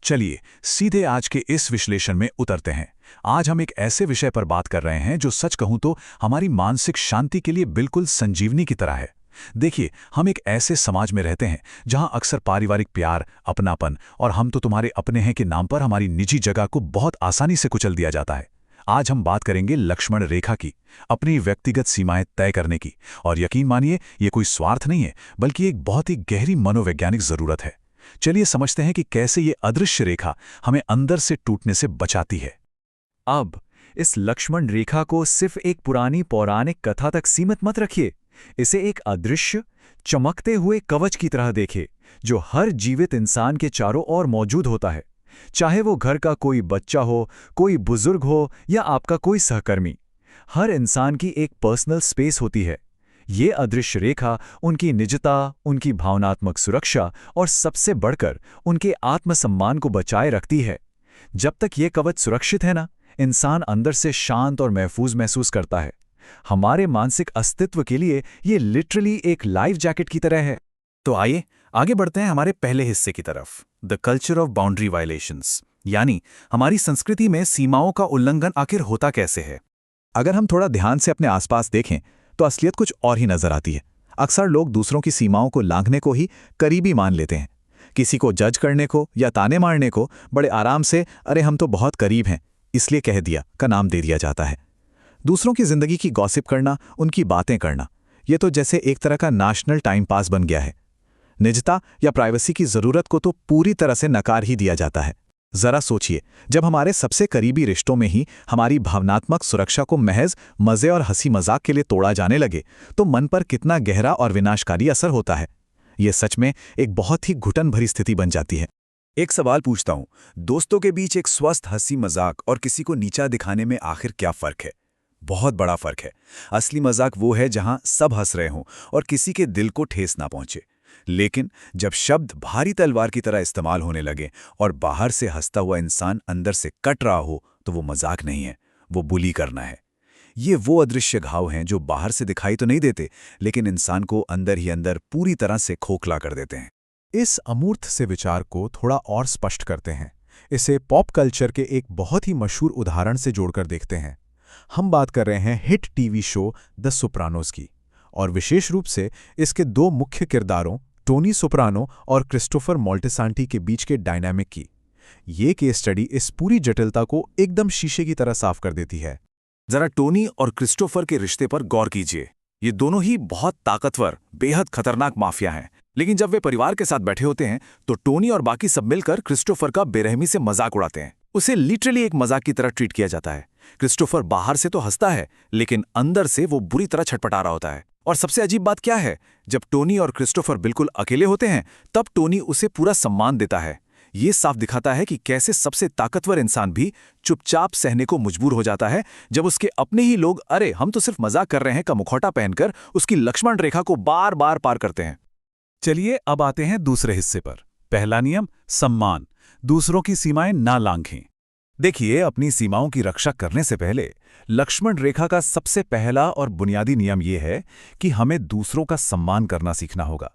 चलिए सीधे आज के इस विश्लेषण में उतरते हैं। आज हम एक ऐसे विषय पर बात कर रहे हैं जो सच कहूं तो हमारी मानसिक शांति के लिए बिल्कुल संजीवनी की तरह है। देखिए, हम एक ऐसे समाज में रहते हैं जहां अक्सर पारिवारिक प्यार, अपनापन और हम तो तुम्हारे अपने हैं के नाम पर हमारी निजी जगह को बहुत आसानी से कुचल दिया जाता है। आज हम बात करेंगे लक्ष्मण रेखा की, अपनी व्यक्तिगत सीमाएं तय करने की। और यकीन मानिए, ये कोई स्वार्थ नहीं है, बल्कि एक बहुत ही गहरी मनोवैज्ञानिक जरूरत है। चलिए समझते हैं कि कैसे ये अदृश्य रेखा हमें अंदर से टूटने से बचाती है। अब इस लक्ष्मण रेखा को सिर्फ एक पुरानी पौराणिक कथा तक सीमित मत रखिए। इसे एक अदृश्य, चमकते हुए कवच की तरह देखें, जो हर जीवित इंसान के चारों ओर मौजूद होता है। चाहे वो घर का कोई बच्चा हो, कोई बुजुर्ग हो या आपका कोई सहकर्मी, हर इंसान की एक पर्सनल स्पेस होती है। ये अदृश्य रेखा उनकी निजता, उनकी भावनात्मक सुरक्षा और सबसे बढ़कर उनके आत्मसम्मान को बचाए रखती है। जब तक ये कवच सुरक्षित है ना, इंसान अंदर से शांत और महफूज महसूस करता है। हमारे मानसिक अस्तित्व के लिए ये लिटरली एक लाइफ जैकेट की तरह है। तो आइए आगे बढ़ते हैं हमारे पहले हिस्से की तरफ, the culture of boundary violations, यानी हमारी संस्कृति में सीमाओं का उल्लंघन आखिर होता कैसे है। अगर हम थोड़ा ध्यान से अपने आसपास देखें तो असलियत कुछ और ही नजर आती है। अक्सर लोग दूसरों की सीमाओं को लांघने को ही करीबी मान लेते हैं। किसी को जज करने को या ताने मारने को बड़े आराम से अरे हम तो बहुत करीब हैं, इसलिए कह दिया का नाम दे दिया जाता है। दूसरों की जिंदगी की गॉसिप करना, उनकी बातें करना, ये तो जैसे एक तरह का नेशनल टाइम पास बन गया है। निजता या प्राइवेसी की जरूरत को तो पूरी तरह से नकार ही दिया जाता है। जरा सोचिए, जब हमारे सबसे करीबी रिश्तों में ही हमारी भावनात्मक सुरक्षा को महज मजे और हंसी मजाक के लिए तोड़ा जाने लगे, तो मन पर कितना गहरा और विनाशकारी असर होता है। यह सच में एक बहुत ही घुटन भरी स्थिति बन जाती है। एक सवाल पूछता हूं, दोस्तों के बीच एक स्वस्थ हंसी मजाक और किसी को नीचा दिखाने में आखिर क्या फर्क है? बहुत बड़ा फर्क है। असली मजाक वो है जहां सब हंस रहे हों और किसी के दिल को ठेस ना पहुंचे। लेकिन जब शब्द भारी तलवार की तरह इस्तेमाल होने लगे और बाहर से हंसता हुआ इंसान अंदर से कट रहा हो, तो वो मजाक नहीं है, वो बुली करना है। ये वो अदृश्य घाव हैं जो बाहर से दिखाई तो नहीं देते, लेकिन इंसान को अंदर ही अंदर पूरी तरह से खोखला कर देते हैं। इस अमूर्त से विचार को थोड़ा और स्पष्ट करते हैं। इसे पॉप कल्चर के एक बहुत ही मशहूर उदाहरण से जोड़कर देखते हैं। हम बात कर रहे हैं hit TV show the Sopranos की, और विशेष रूप से इसके दो मुख्य किरदारों टोनी सोप्रानो और क्रिस्टोफर मोल्टेसांटी के बीच के डायनामिक की। ये केस स्टडी इस पूरी जटिलता को एकदम शीशे की तरह साफ कर देती है। जरा टोनी और क्रिस्टोफर के रिश्ते पर गौर कीजिए। ये दोनों ही बहुत ताकतवर, बेहद खतरनाक माफिया हैं। लेकिन जब वे परिवार के साथ बैठे होते हैं तो टोनी और बाकी सब मिलकर क्रिस्टोफर का बेरहमी से मजाक उड़ाते हैं। उसे लिटरली एक मजाक की तरह ट्रीट किया जाता है। क्रिस्टोफर बाहर से तो हंसता है, लेकिन अंदर से वो बुरी तरह छटपटा रहा होता है। और सबसे अजीब बात क्या है, जब टोनी और क्रिस्टोफर बिल्कुल अकेले होते हैं तब टोनी उसे पूरा सम्मान देता है। ये साफ दिखाता है कि कैसे सबसे ताकतवर इंसान भी चुपचाप सहने को मजबूर हो जाता है जब उसके अपने ही लोग अरे हम तो सिर्फ मजाक कर रहे हैं का मुखौटा पहनकर उसकी लक्ष्मण रेखा को बार बार पार करते हैं। चलिए अब आते हैं दूसरे हिस्से पर। पहला नियम, सम्मान, दूसरों की सीमाएं ना लांघें। देखिए, अपनी सीमाओं की रक्षा करने से पहले लक्ष्मण रेखा का सबसे पहला और बुनियादी नियम यह है कि हमें दूसरों का सम्मान करना सीखना होगा।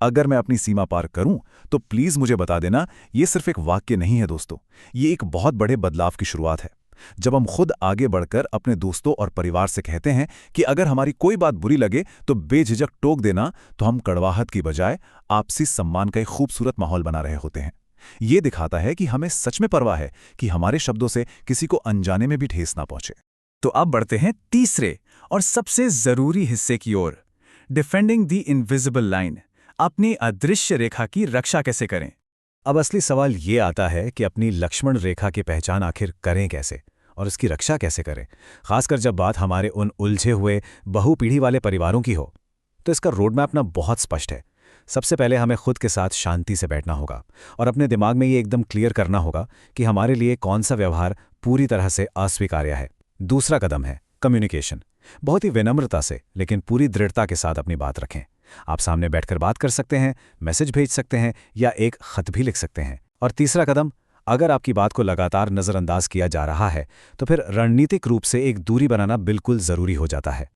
अगर मैं अपनी सीमा पार करूं तो प्लीज मुझे बता देना, यह सिर्फ एक वाक्य नहीं है दोस्तों, ये एक बहुत बड़े बदलाव की शुरुआत है। जब हम खुद आगे बढ़कर अपने दोस्तों और परिवार से कहते हैं कि अगर हमारी कोई बात बुरी लगे तो बेझिझक टोक देना, तो हम कड़वाहट की बजाय आपसी सम्मान का एक खूबसूरत माहौल बना रहे होते हैं। ये दिखाता है कि हमें सच में परवाह है कि हमारे शब्दों से किसी को अनजाने में भी ठेस ना पहुंचे। तो अब बढ़ते हैं तीसरे और सबसे जरूरी हिस्से की ओर, डिफेंडिंग द इनविजिबल लाइन, अपनी अदृश्य रेखा की रक्षा कैसे करें। अब असली सवाल ये आता है कि अपनी लक्ष्मण रेखा की पहचान आखिर करें कैसे और उसकी रक्षा कैसे करें, खासकर जब बात हमारे उन उलझे हुए बहुपीढ़ी वाले परिवारों की हो। तो इसका रोडमैप ना बहुत स्पष्ट है। सबसे पहले हमें खुद के साथ शांति से बैठना होगा और अपने दिमाग में ये एकदम क्लियर करना होगा कि हमारे लिए कौन सा व्यवहार पूरी तरह से अस्वीकार्य है। दूसरा कदम है कम्युनिकेशन। बहुत ही विनम्रता से लेकिन पूरी दृढ़ता के साथ अपनी बात रखें। आप सामने बैठकर बात कर सकते हैं, मैसेज भेज सकते हैं या एक खत भी लिख सकते हैं। और तीसरा कदम, अगर आपकी बात को लगातार नज़रअंदाज किया जा रहा है तो फिर रणनीतिक रूप से एक दूरी बनाना बिल्कुल ज़रूरी हो जाता है।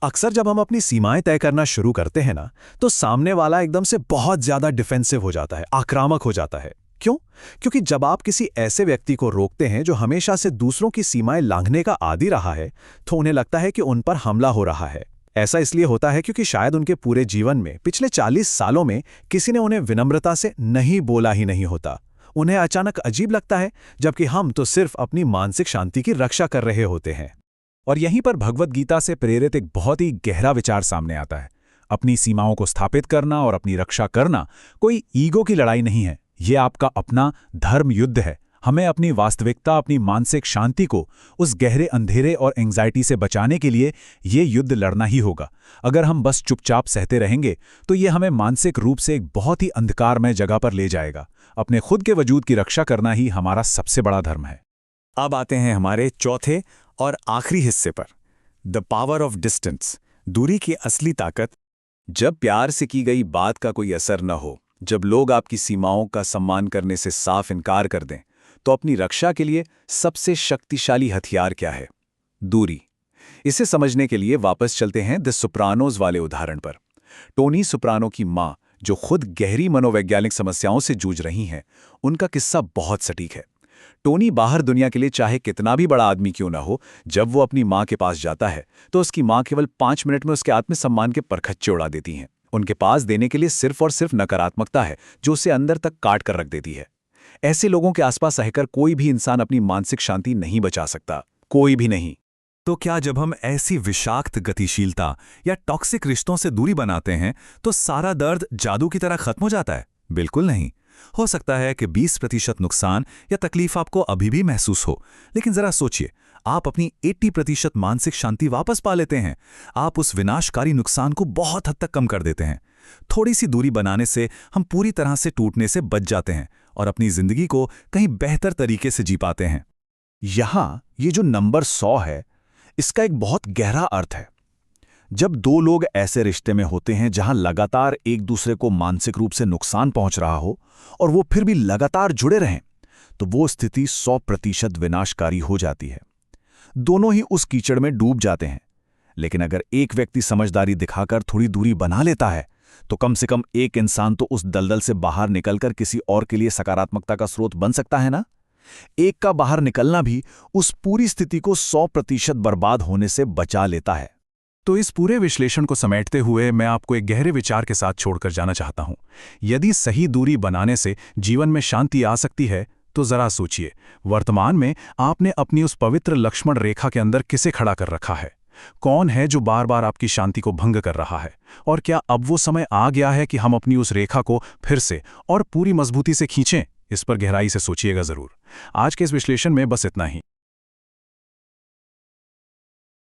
अक्सर जब हम अपनी सीमाएं तय करना शुरू करते हैं ना, तो सामने वाला एकदम से बहुत ज्यादा डिफेंसिव हो जाता है, आक्रामक हो जाता है। क्यों? क्योंकि जब आप किसी ऐसे व्यक्ति को रोकते हैं जो हमेशा से दूसरों की सीमाएं लांघने का आदी रहा है, तो उन्हें लगता है कि उन पर हमला हो रहा है। ऐसा इसलिए होता है क्योंकि शायद उनके पूरे जीवन में पिछले 40 सालों में किसी ने उन्हें विनम्रता से नहीं बोला ही नहीं होता। उन्हें अचानक अजीब लगता है, जबकि हम तो सिर्फ अपनी मानसिक शांति की रक्षा कर रहे होते हैं। और यहीं पर भगवद गीता से प्रेरित एक बहुत ही गहरा विचार सामने आता है। अपनी सीमाओं को स्थापित करना और अपनी रक्षा करना कोई ईगो की लड़ाई नहीं है, ये आपका अपना धर्म युद्ध है। हमें अपनी वास्तविकता, अपनी मानसिक शांति को उस गहरे अंधेरे और एंग्जाइटी से बचाने के लिए ये युद्ध लड़ना ही होगा। अगर हम बस चुपचाप सहते रहेंगे तो ये हमें मानसिक रूप से एक बहुत ही अंधकारमय जगह पर ले जाएगा। अपने खुद के वजूद की रक्षा करना ही हमारा सबसे बड़ा धर्म है। अब आते हैं हमारे चौथे और आखिरी हिस्से पर, द पावर ऑफ डिस्टेंस, दूरी की असली ताकत। जब प्यार से की गई बात का कोई असर न हो, जब लोग आपकी सीमाओं का सम्मान करने से साफ इनकार कर दें, तो अपनी रक्षा के लिए सबसे शक्तिशाली हथियार क्या है? दूरी। इसे समझने के लिए वापस चलते हैं द सोप्रानोज वाले उदाहरण पर। टोनी सोप्रानो की मां, जो खुद गहरी मनोवैज्ञानिक समस्याओं से जूझ रही हैं, उनका किस्सा बहुत सटीक है। टोनी बाहर दुनिया के लिए चाहे कितना भी बड़ा आदमी क्यों ना हो, जब वो अपनी मां के पास जाता है तो उसकी मां केवल 5 मिनट में उसके आत्मसम्मान के परखच्चे उड़ा देती हैं। उनके पास देने के लिए सिर्फ और सिर्फ नकारात्मकता है जो उसे अंदर तक काट कर रख देती है। ऐसे लोगों के आसपास रहकर कोई भी इंसान अपनी मानसिक शांति नहीं बचा सकता, कोई भी नहीं। तो क्या जब हम ऐसी विषाक्त गतिशीलता या टॉक्सिक रिश्तों से दूरी बनाते हैं तो सारा दर्द जादू की तरह खत्म हो जाता है? बिल्कुल नहीं। हो सकता है कि 20% नुकसान या तकलीफ आपको अभी भी महसूस हो, लेकिन जरा सोचिए, आप अपनी 80% मानसिक शांति वापस पा लेते हैं। आप उस विनाशकारी नुकसान को बहुत हद तक कम कर देते हैं। थोड़ी सी दूरी बनाने से हम पूरी तरह से टूटने से बच जाते हैं और अपनी जिंदगी को कहीं बेहतर तरीके से जी पाते हैं। यहां ये जो नंबर 100 है, इसका एक बहुत गहरा अर्थ है। जब दो लोग ऐसे रिश्ते में होते हैं जहां लगातार एक दूसरे को मानसिक रूप से नुकसान पहुंच रहा हो और वो फिर भी लगातार जुड़े रहें, तो वो स्थिति 100% विनाशकारी हो जाती है। दोनों ही उस कीचड़ में डूब जाते हैं। लेकिन अगर एक व्यक्ति समझदारी दिखाकर थोड़ी दूरी बना लेता है, तो कम से कम एक इंसान तो उस दलदल से बाहर निकलकर किसी और के लिए सकारात्मकता का स्रोत बन सकता है ना? एक का बाहर निकलना भी उस पूरी स्थिति को 100% बर्बाद होने से बचा लेता है। तो इस पूरे विश्लेषण को समेटते हुए मैं आपको एक गहरे विचार के साथ छोड़कर जाना चाहता हूं। यदि सही दूरी बनाने से जीवन में शांति आ सकती है, तो जरा सोचिए, वर्तमान में आपने अपनी उस पवित्र लक्ष्मण रेखा के अंदर किसे खड़ा कर रखा है? कौन है जो बार बार आपकी शांति को भंग कर रहा है? और क्या अब वो समय आ गया है कि हम अपनी उस रेखा को फिर से और पूरी मजबूती से खींचें? इस पर गहराई से सोचिएगा जरूर। आज के इस विश्लेषण में बस इतना ही।